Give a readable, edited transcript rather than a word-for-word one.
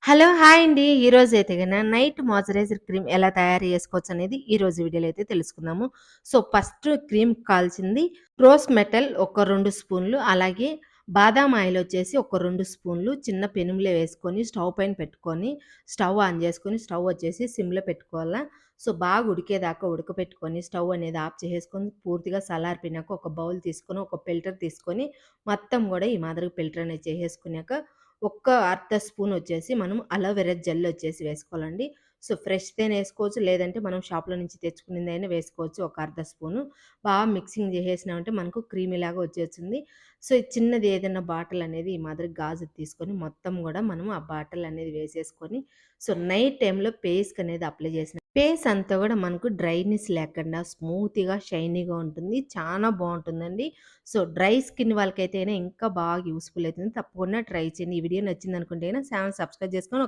Hello! Hi అండి. ఈరోజైతే night moisturiser cream ఎలా తయారు చేసుకోవచ్చనేది ఈరోజు వీడియోలో అయితే తెలుసుకుందాము. సో, ఫస్ట్ క్రీమ్‌కి కావాల్సింది రోజ్ మెటల్ ఒక 2 స్పూన్లు, అలాగే బాదాం ఆయిల్ వచ్చేసి ఒక 2 స్పూన్లు చిన్న పెనుములో వేసుకొని స్టవ్ పైన పెట్టుకొని, స్టవ్ ఆన్ చేసుకొని, స్టవ్ వచ్చేసి సిమ్‌లో పెట్టుకోవాలా. సో, బాగా ఉడికేదాకా ఉడకపెట్టుకొని స్టవ్ అనేది ఆఫ్ చేసేసుకొని పూర్తిగా చల్లారిపోయినాక ఒక బౌల్ తీసుకొని, ఒక ఫిల్టర్ తీసుకొని మొత్తం గూడా ఈ మాదిరిగా ఫిల్టర్ అనేది చేసేసుకున్నాక ఒక్క అర్ధ స్పూన్ వచ్చేసి మనం అలోవెరా జెల్ వచ్చేసి వేసుకోవాలండి. సో, ఫ్రెష్‌దైనా ఏసుకోవచ్చు. లేదంటే మనం షాప్‌లో నుంచి తెచ్చుకునిందైనా వేసుకోవచ్చు. ఒక అర్ధ స్పూను. బాగా మిక్సింగ్ చేసేసినామంటే మనకు క్రీమీలాగా వచ్చేస్తుంది. సో, ఈ చిన్నది ఏదైనా బాటిల్ అనేది ఈ మాదిరి గాజుది తీసుకొని మొత్తం గూడా మనం ఆ బాటిల్ అనేది వేసేసుకొని, సో, నైట్ టైమ్‌లో ఫేస్‌కి అనేది అప్లై చేసిన ఫేస్ అంతా గూడా మనకు డ్రైనెస్ లేకుండా స్మూత్‌గా, షైనీగా ఉంటుంది. చానా బావుంటుందండి. సో, డ్రై స్కిన్ వాళ్ళకైతేనే ఇంకా బాగా యూజ్‌ఫుల్ అయితుంది. తప్పకుండా ట్రై చేయండి. ఈ వీడియో నచ్చిందనుకుంటే ఛానెల్ సబ్స్క్రైబ్ చేసుకొని ఒక